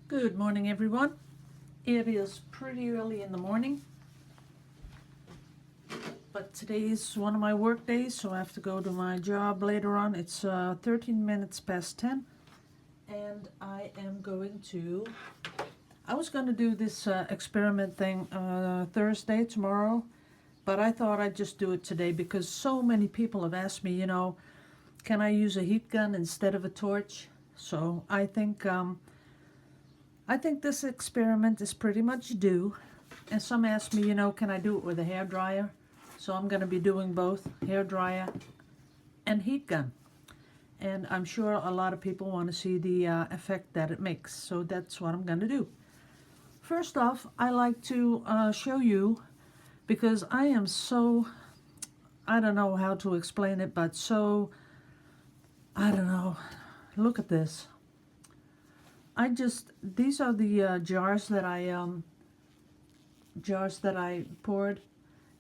Good morning, everyone. It is pretty early in the morning, but today is one of my work days, so I have to go to my job later on. It's 13 minutes past 10, and I was going to do this experiment thing Thursday, tomorrow, but I thought I'd just do it today because so many people have asked me, can I use a heat gun instead of a torch? So I think this experiment is pretty much due. And some asked me, can I do it with a hairdryer? So I'm going to be doing both hairdryer and heat gun. And I'm sure a lot of people want to see the effect that it makes. So that's what I'm going to do. First off, I like to show you, because I am so, I don't know how to explain it, but so, I don't know. Look at this. These are the jars that I poured,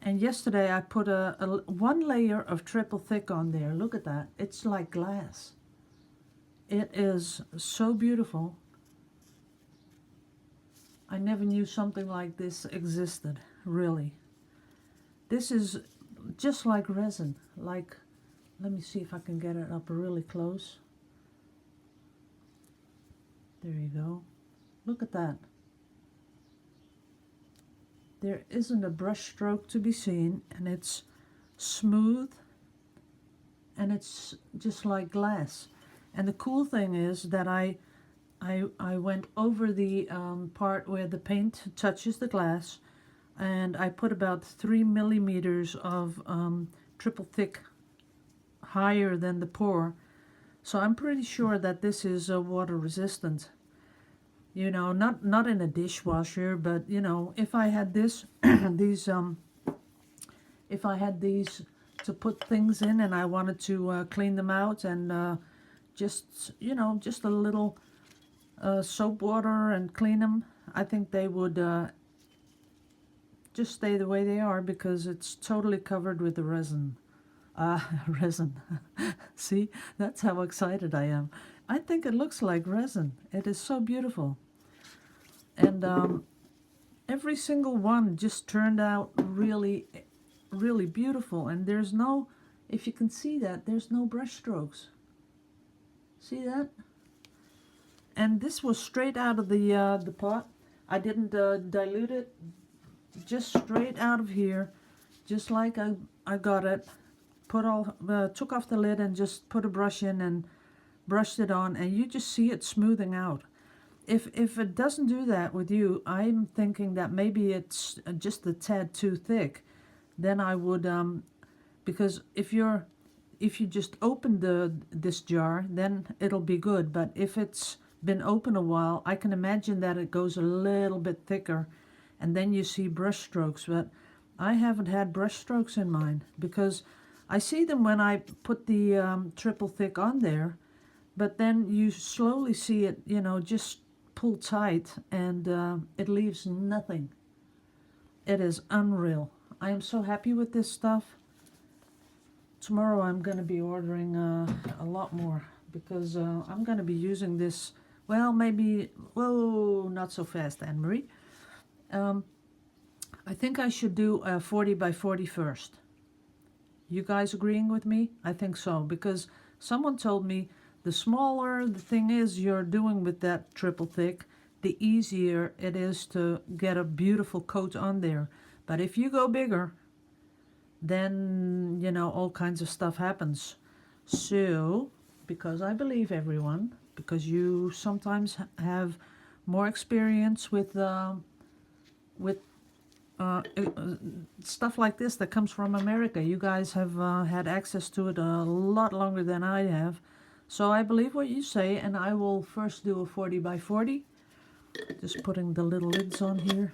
and yesterday I put a one layer of triple thick on there. Look at that. It's like glass. It is so beautiful. I never knew something like this existed, really. This is just like resin. Let me see if I can get it up really close. There you go. Look at that. There isn't a brush stroke to be seen, and it's smooth, and it's just like glass. And the cool thing is that I went over the part where the paint touches the glass, and I put about 3 millimeters of triple thick higher than the pour. So I'm pretty sure that this is water resistant. Not in a dishwasher, but if I had this, if I had these to put things in and I wanted to clean them out and just a little soap water and clean them, I think they would just stay the way they are because it's totally covered with the resin. Resin. See, that's how excited I am. I think it looks like resin. It is so beautiful. And every single one just turned out really, really beautiful. And there's no, if you can see that, there's no brush strokes. See that? And this was straight out of the pot. I didn't dilute it. Just straight out of here, just like I got it. Took off the lid and just put a brush in and brushed it on, and you just see it smoothing out. If it doesn't do that with you, I'm thinking that maybe it's just a tad too thick. Then I would, because if you just open this jar, then it'll be good. But if it's been open a while, I can imagine that it goes a little bit thicker, and then you see brush strokes. But I haven't had brush strokes in mine because I see them when I put the triple thick on there, but then you slowly see it, just pull tight, and it leaves nothing. It is unreal. I am so happy with this stuff. Tomorrow I'm going to be ordering a lot more because I'm going to be using this, well, maybe, whoa, not so fast, Annemarie. I think I should do a 40 by 40 first. You guys agreeing with me? I think so, because someone told me the smaller the thing is you're doing with that triple thick, the easier it is to get a beautiful coat on there. But if you go bigger, then, all kinds of stuff happens. So, because I believe everyone, because you sometimes have more experience with stuff like this that comes from America. You guys have had access to it a lot longer than I have. So I believe what you say, and I will first do a 40 by 40. Just putting the little lids on here.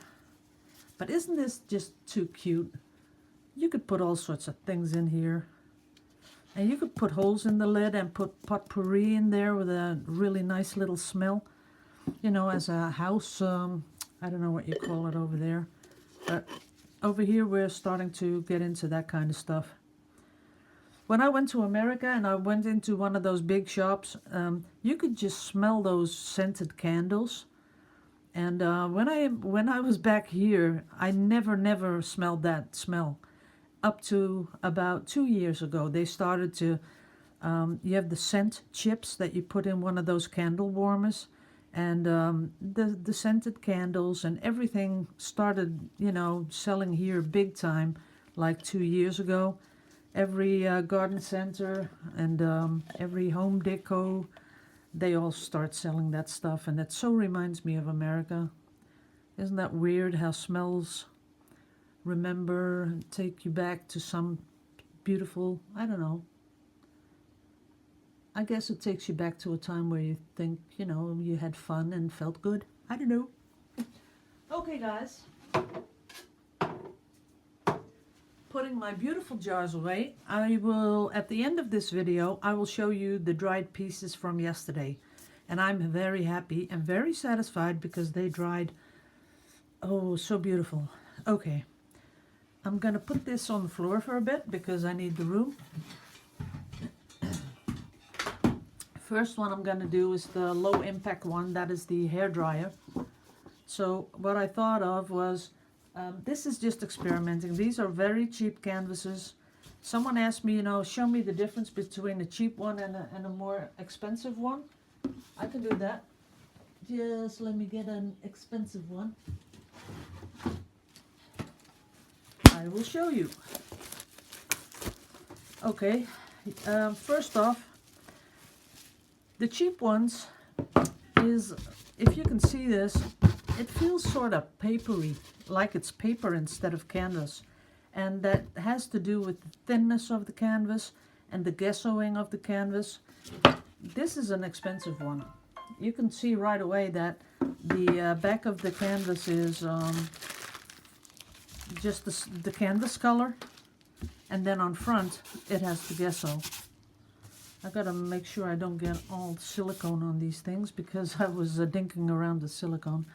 But isn't this just too cute? You could put all sorts of things in here. And you could put holes in the lid and put potpourri in there with a really nice little smell. As a house, I don't know what you call it over there. But over here we're starting to get into that kind of stuff. When I went to America and I went into one of those big shops, you could just smell those scented candles. And when I was back here, I never smelled that smell. Up to about 2 years ago, they started to. You have the scent chips that you put in one of those candle warmers, and the scented candles and everything started, selling here big time, like 2 years ago. Every garden center and every Home Deco, they all start selling that stuff, and it so reminds me of America. Isn't that weird how smells remember and take you back to some beautiful, I don't know. I guess it takes you back to a time where you think, you had fun and felt good. I don't know. Okay, guys. Putting my beautiful jars away, I will, at the end of this video, I will show you the dried pieces from yesterday. And I'm very happy and very satisfied because they dried, oh, so beautiful. Okay, I'm going to put this on the floor for a bit because I need the room. First one I'm going to do is the low impact one, that is the hairdryer. So what I thought of was, this is just experimenting. These are very cheap canvases. Someone asked me, show me the difference between a cheap one and a more expensive one. I can do that. Just let me get an expensive one. I will show you. Okay, first off, the cheap ones is, if you can see this, it feels sort of papery, like it's paper instead of canvas. And that has to do with the thinness of the canvas and the gessoing of the canvas. This is an expensive one. You can see right away that the back of the canvas is just the canvas color. And then on front, it has the gesso. I gotta make sure I don't get all silicone on these things because I was dinking around the silicone.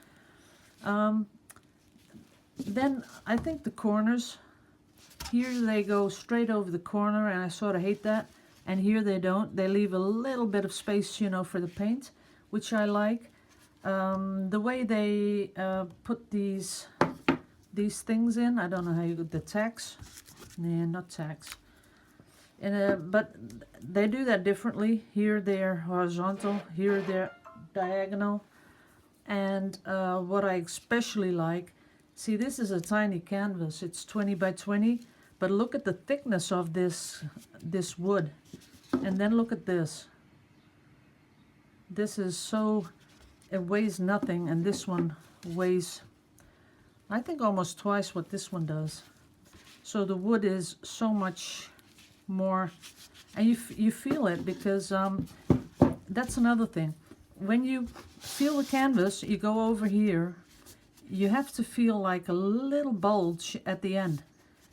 Then I think the corners, here they go straight over the corner, and I sort of hate that. And here they don't. They leave a little bit of space, for the paint, which I like. The way they put these things in, I don't know how you the tacks. Nah, not tacks. But they do that differently. Here they're horizontal, here they're diagonal. And what I especially like, see, this is a tiny canvas. It's 20 by 20, but look at the thickness of this wood. And then look at this. This is so, it weighs nothing, and this one weighs, I think, almost twice what this one does. So the wood is so much more, and you feel it because that's another thing. When you feel the canvas, you go over here, you have to feel like a little bulge at the end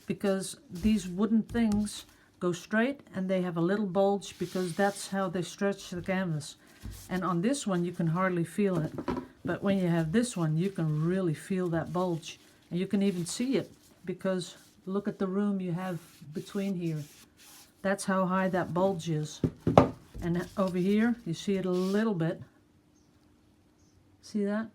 because these wooden things go straight and they have a little bulge because that's how they stretch the canvas. And on this one you can hardly feel it, but when you have this one you can really feel that bulge, and you can even see it because look at the room you have between here. That's how high that bulge is. And over here you see it a little bit. See that?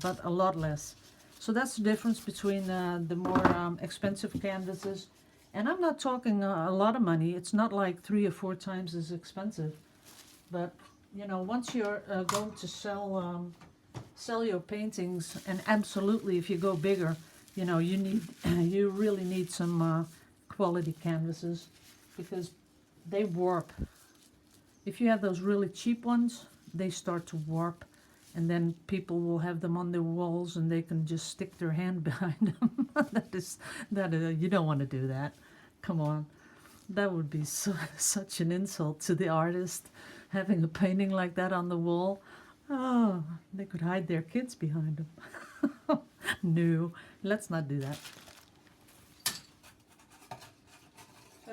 But a lot less. So that's the difference between the more expensive canvases. And I'm not talking a lot of money. It's not like 3 or 4 times as expensive. But once you're going to sell your paintings, and absolutely if you go bigger, you really need some quality canvases because they warp. If you have those really cheap ones, they start to warp. And then people will have them on their walls and they can just stick their hand behind them. You don't want to do that. Come on. That would be such an insult to the artist, having a painting like that on the wall. Oh, they could hide their kids behind them. No, let's not do that.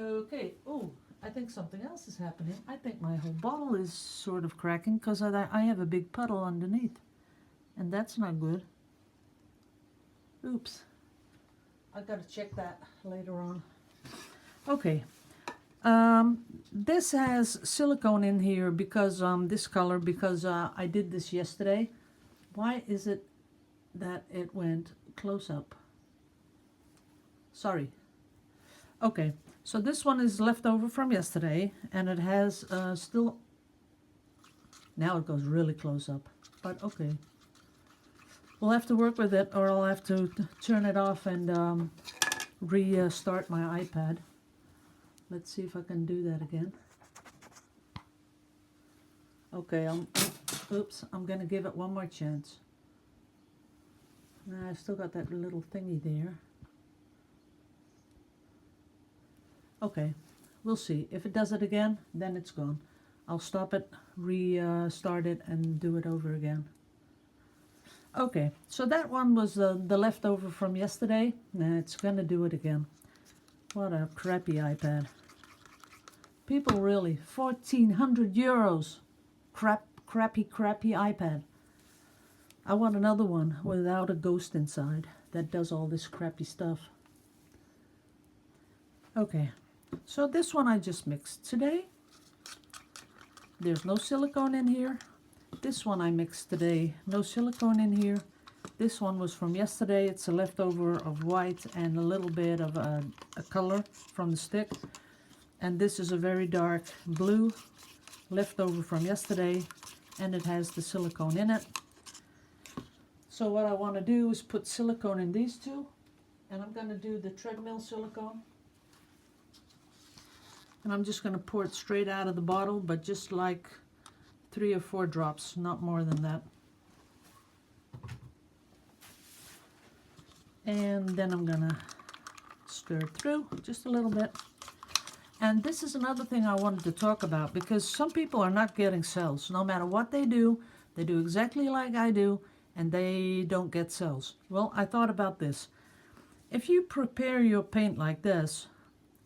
Okay. Oh, I think something else is happening. I think my whole bottle is sort of cracking because I have a big puddle underneath. And that's not good. Oops. I gotta check that later on. Okay. This has silicone in here because, this color, because I did this yesterday. Why is it that it went close up? Sorry. Okay, so this one is left over from yesterday, and it has still, now it goes really close up, but okay. We'll have to work with it, or I'll have to turn it off and restart my iPad. Let's see if I can do that again. Okay, I'm gonna give it one more chance. Nah, I still got that little thingy there. Okay, we'll see. If it does it again, then it's gone. I'll stop it, restart it, and do it over again. Okay, so that one was the leftover from yesterday. Nah, it's gonna do it again. What a crappy iPad. People really, 1,400 euros. Crappy iPad. I want another one without a ghost inside that does all this crappy stuff. Okay, so this one I just mixed today. There's no silicone in here. This one I mixed today, no silicone in here. This one was from yesterday. It's a leftover of white and a little bit of a color from the stick. And this is a very dark blue, leftover from yesterday, and it has the silicone in it. So what I want to do is put silicone in these two, and I'm going to do the treadmill silicone. And I'm just going to pour it straight out of the bottle, but just like 3 or 4 drops, not more than that. And then I'm going to stir it through just a little bit. And this is another thing I wanted to talk about, because some people are not getting cells. No matter what they do exactly like I do, and they don't get cells. Well, I thought about this. If you prepare your paint like this,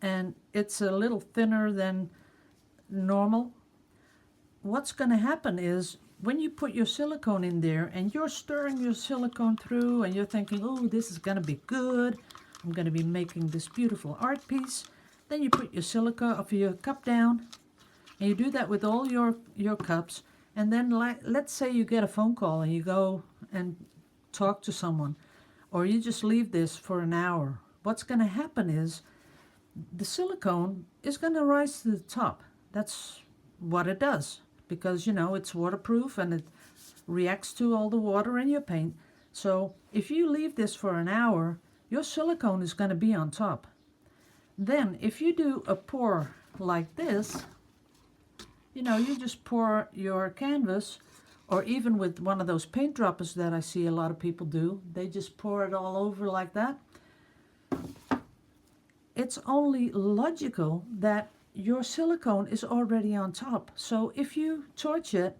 and it's a little thinner than normal, what's going to happen is when you put your silicone in there and you're stirring your silicone through and you're thinking, oh, this is going to be good, I'm going to be making this beautiful art piece, then you put your your cup down, and you do that with all your cups, and then let's say you get a phone call and you go and talk to someone, or you just leave this for an hour. What's going to happen is the silicone is going to rise to the top. That's what it does, because you know it's waterproof and it reacts to all the water in your paint. So if you leave this for an hour, your silicone is going to be on top. Then if you do a pour like this, you know, you just pour your canvas, or even with one of those paint droppers that I see a lot of people do, they just pour it all over like that. It's only logical that your silicone is already on top. So if you torch it,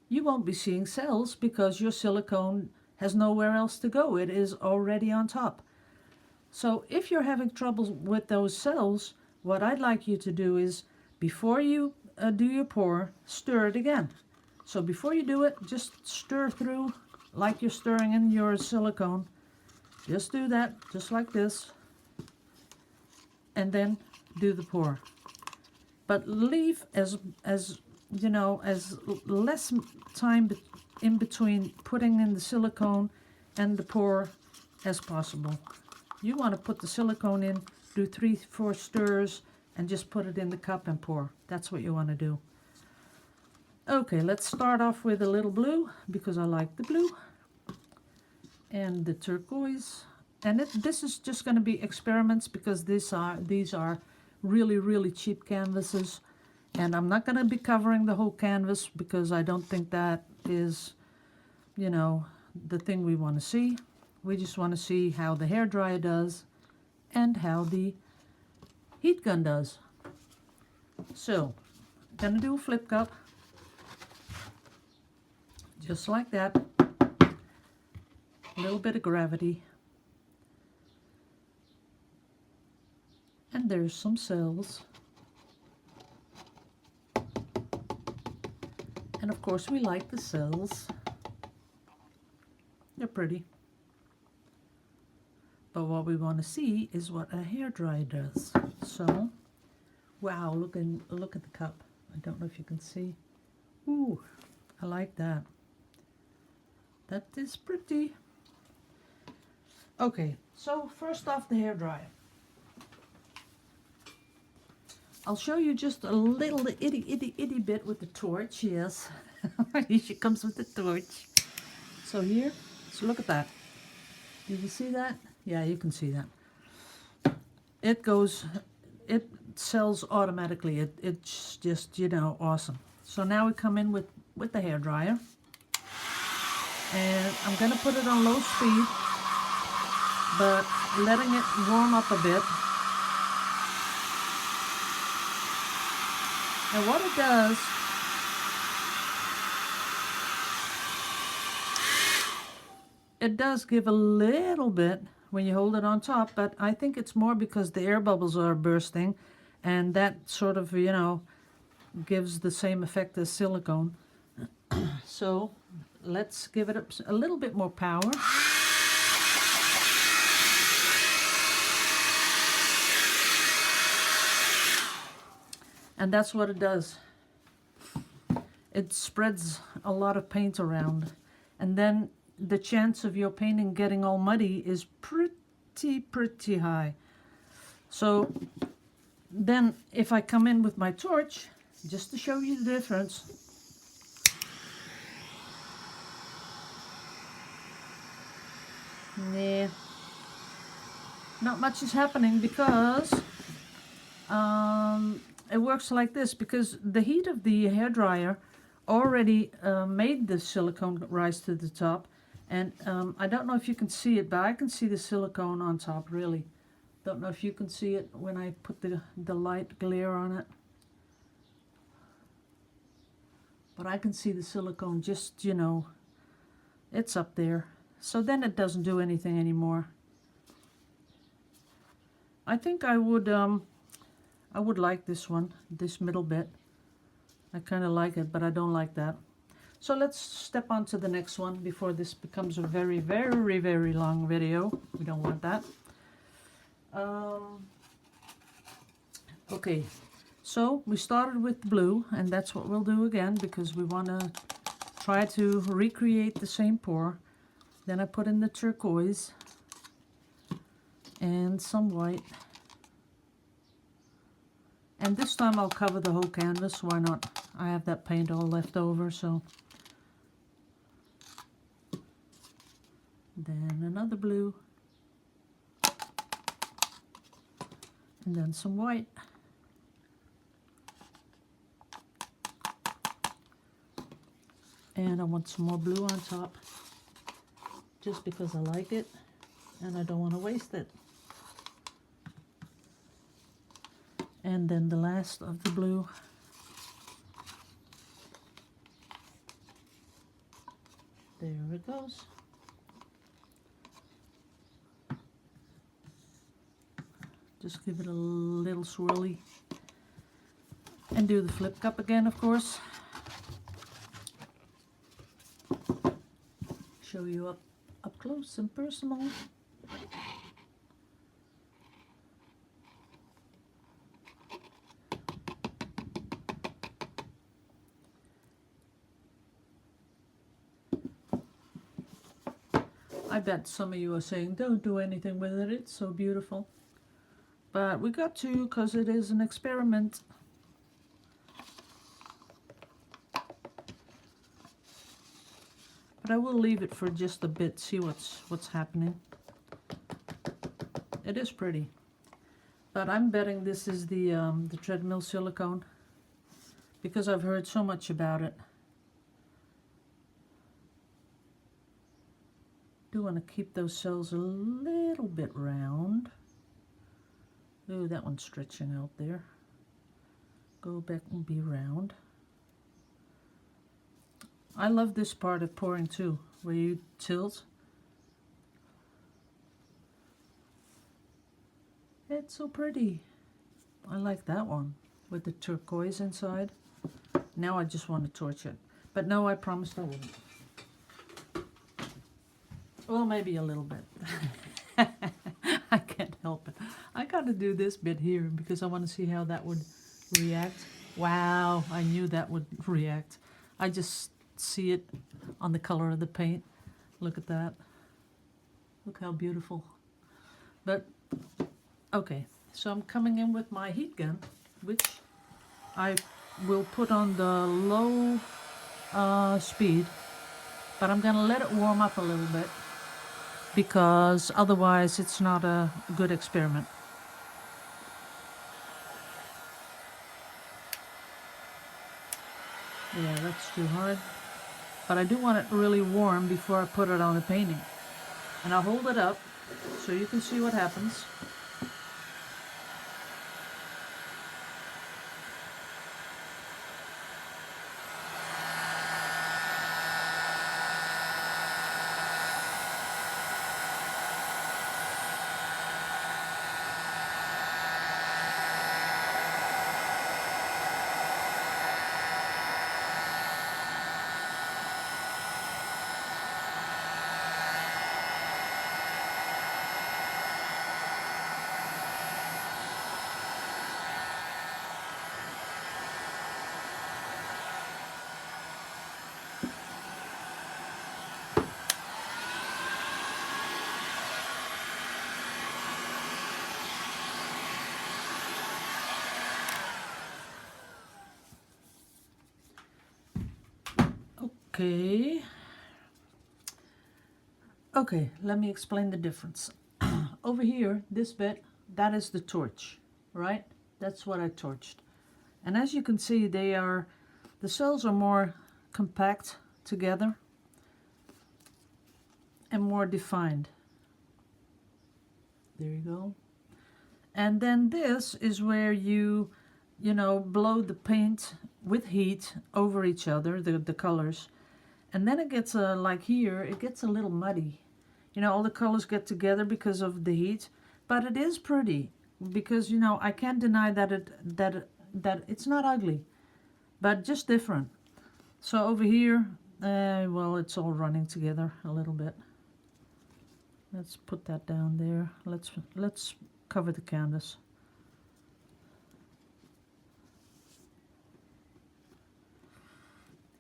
you won't be seeing cells because your silicone has nowhere else to go. It is already on top. So if you're having trouble with those cells, what I'd like you to do is, before you do your pour, stir it again. So before you do it, just stir through like you're stirring in your silicone. Just do that, just like this. And then do the pour. But leave as you know, as less time in between putting in the silicone and the pour as possible. You want to put the silicone in, do 3-4 stirs, and just put it in the cup and pour. That's what you want to do. Okay, let's start off with a little blue, because I like the blue, and the turquoise. And this is just going to be experiments, because these are really, really cheap canvases. And I'm not going to be covering the whole canvas, because I don't think that is, you know, the thing we want to see. We just want to see how the hairdryer does and how the heat gun does. So, I'm going to do a flip cup. Just like that. A little bit of gravity. And there's some cells. And of course we like the cells. They're pretty. But what we want to see is what a hairdryer does. So, wow, look at the cup. I don't know if you can see. Ooh, I like that. That is pretty. Okay, so first off the hairdryer. I'll show you just a little itty bit with the torch, yes. She comes with the torch. So here, so look at that. Did you see that? Yeah, you can see that. It sells automatically. It's just, you know, awesome. So now we come in with the hairdryer. And I'm gonna put it on low speed, but letting it warm up a bit. And what it does, it does give a little bit when you hold it on top, but I think it's more because the air bubbles are bursting, and that sort of, you know, gives the same effect as silicone. So let's give it a little bit more power. And that's what it does. It spreads a lot of paint around. And then the chance of your painting getting all muddy is pretty high. So then if I come in with my torch, just to show you the difference. Nah, not much is happening because it works like this, because the heat of the hairdryer already made the silicone rise to the top, and I don't know if you can see it, but I can see the silicone on top, really. Don't know if you can see it when I put the light glare on it, but I can see the silicone just, you know, it's up there. So then it doesn't do anything anymore. I think I would like this one, this middle bit. I kind of like it, but I don't like that. So let's step on to the next one before this becomes a very long video. We don't want that. Okay, so we started with blue, and that's what we'll do again because we want to try to recreate the same pour. Then I put in the turquoise and some white. And this time I'll cover the whole canvas, why not? I have that paint all left over, so. Then another blue. And then some white. And I want some more blue on top, just because I like it and I don't want to waste it. And then the last of the blue. There it goes. Just give it a little swirly. And do the flip cup again, of course. Show you up close and personal. I bet some of you are saying, don't do anything with it, it's so beautiful. But we got to, because it is an experiment. But I will leave it for just a bit, see what's happening. It is pretty. But I'm betting this is the treadmill silicone, because I've heard so much about it. Do want to keep those cells a little bit round. Ooh, that one's stretching out there. Go back and be round. I love this part of pouring too, where you tilt. It's so pretty. I like that one with the turquoise inside. Now I just want to torch it. But no, I promised I wouldn't. Well, maybe a little bit. I can't help it. I got to do this bit here because I want to see how that would react. Wow, I knew that would react. I just see it on the color of the paint. Look at that. Look how beautiful. But, okay, so I'm coming in with my heat gun, which I will put on the low speed, but I'm gonna let it warm up a little bit because otherwise it's not a good experiment. Yeah, that's too hard. But I do want it really warm before I put it on the painting. And I'll hold it up so you can see what happens. Okay. Okay, let me explain the difference. Over here, this bit, that is the torch, right? That's what I torched. And as you can see, the cells are more compact together and more defined. There you go. And then this is where you blow the paint with heat over each other, the colors. And then it gets like here, it gets a little muddy. All the colors get together because of the heat, but it is pretty because I can't deny that it's not ugly, but just different. So over here, well, it's all running together a little bit. Let's put that down there. Let's cover the canvas.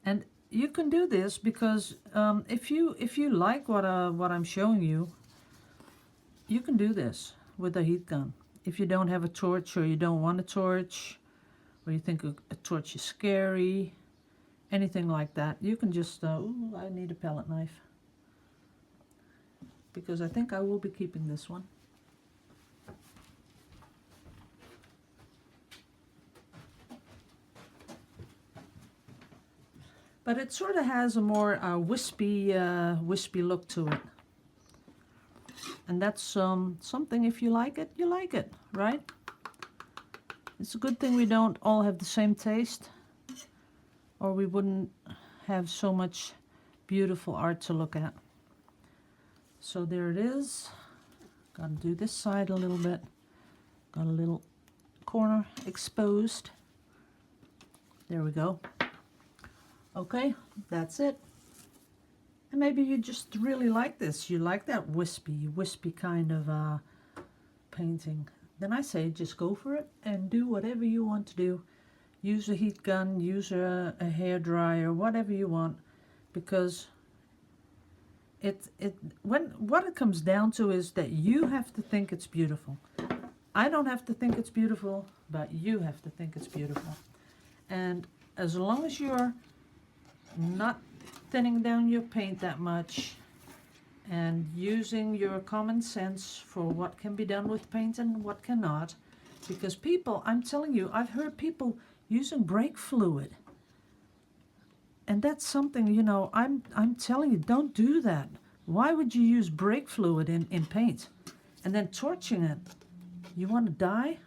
And you can do this because if you like what I'm showing you, you can do this with a heat gun. If you don't have a torch, or you don't want a torch, or you think a torch is scary, anything like that, you can just ooh, I need a palette knife because I think I will be keeping this one. But it sort of has a more wispy look to it. And that's something, if you like it, you like it, right? It's a good thing we don't all have the same taste, or we wouldn't have so much beautiful art to look at. So there it is. Got to do this side a little bit. Got a little corner exposed. There we go. Okay, that's it. And maybe you just really like this. You like that wispy kind of painting. Then I say just go for it and do whatever you want to do. Use a heat gun, use a hairdryer, whatever you want, because what it comes down to is that you have to think it's beautiful. I don't have to think it's beautiful, but you have to think it's beautiful. And as long as you're not thinning down your paint that much and using your common sense for what can be done with paint and what cannot, because people, I'm telling you, I've heard people using brake fluid, and that's something, I'm telling you, don't do that. Why would you use brake fluid in paint and then torching it? You want to die?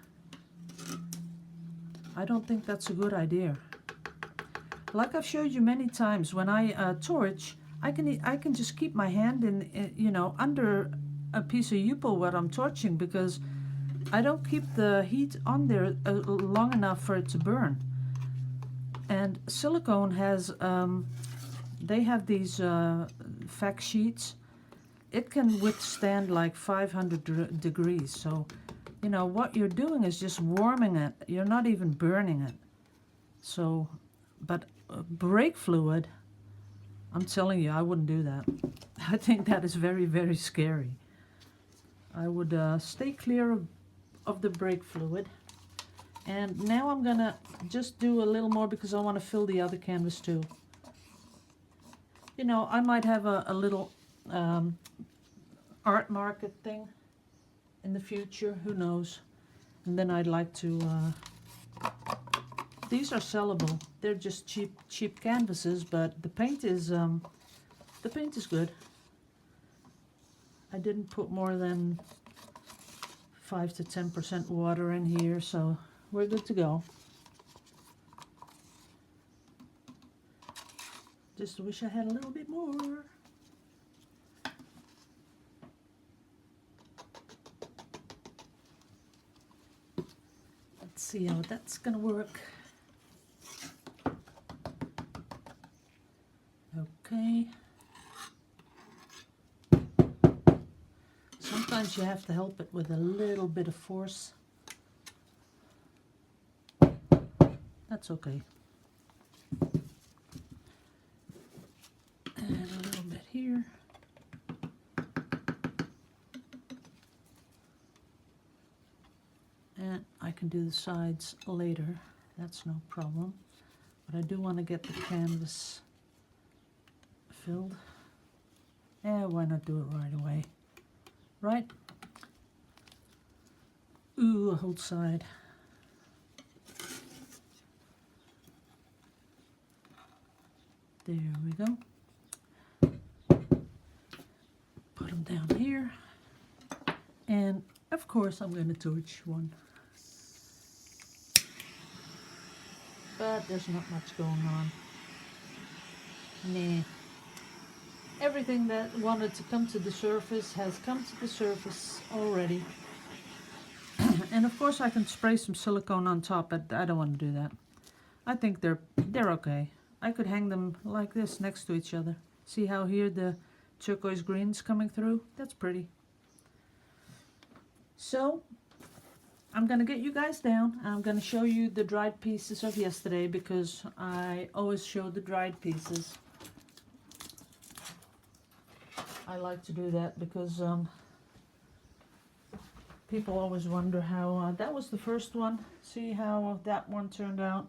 I don't think that's a good idea. Like I've showed you many times, when I torch, I can just keep my hand in under a piece of Yupo what I'm torching, because I don't keep the heat on there long enough for it to burn. And silicone has, they have these fact sheets. It can withstand like 500 degrees. So, what you're doing is just warming it. You're not even burning it. So, but brake fluid, I'm telling you, I wouldn't do that. I think that is very, very scary. I would stay clear of the brake fluid. And now I'm gonna just do a little more because I want to fill the other canvas too. You know, I might have a little art market thing in the future, who knows. And then I'd like to, these are sellable. They're just cheap canvases, but the paint is good. I didn't put more than 5 to 10% water in here, so we're good to go. Just wish I had a little bit more. Let's see how that's gonna work. Okay. Sometimes you have to help it with a little bit of force. That's okay. And a little bit here. And I can do the sides later. That's no problem. But I do want to get the canvas filled. Yeah, why not do it right away? Right? Ooh, a whole side. There we go. Put them down here. And of course I'm going to torch one. But there's not much going on. Nah. Everything that wanted to come to the surface has come to the surface already. And of course I can spray some silicone on top, but I don't want to do that. I think they're okay. I could hang them like this next to each other. See how here the turquoise green's coming through? That's pretty. So I'm going to get you guys down. I'm going to show you the dried pieces of yesterday because I always show the dried pieces. I like to do that because people always wonder how that was the first one. See how that one turned out?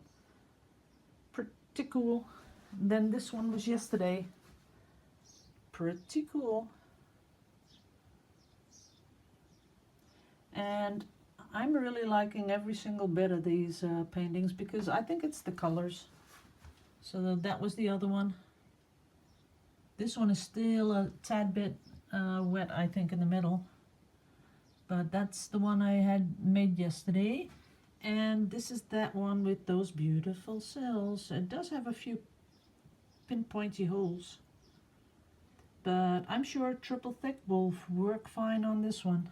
Pretty cool. Then this one was yesterday. Pretty cool. And I'm really liking every single bit of these paintings because I think it's the colors. So that was the other one. This one is still a tad bit wet, I think, in the middle. But that's the one I had made yesterday. And this is that one with those beautiful cells. It does have a few pinpointy holes. But I'm sure triple thick will work fine on this one.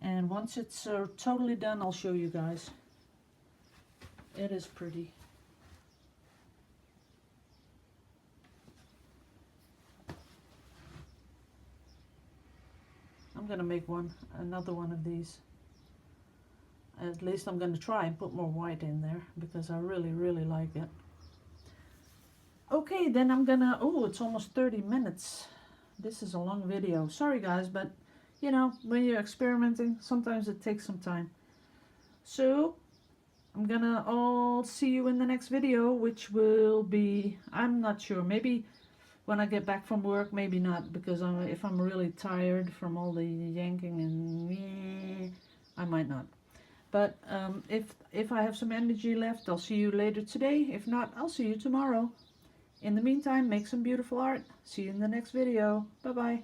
And once it's totally done, I'll show you guys. It is pretty. I'm going to make another one of these. At least I'm going to try and put more white in there because I really, really like it. Okay, then I'm gonna, oh, it's almost 30 minutes. This is a long video. Sorry guys, but you know, when you're experimenting, sometimes it takes some time. So, I'll see you in the next video, which will be, I'm not sure, maybe when I get back from work, maybe not, because if I'm really tired from all the yanking and I might not. But if I have some energy left, I'll see you later today. If not, I'll see you tomorrow. In the meantime, make some beautiful art. See you in the next video. Bye-bye.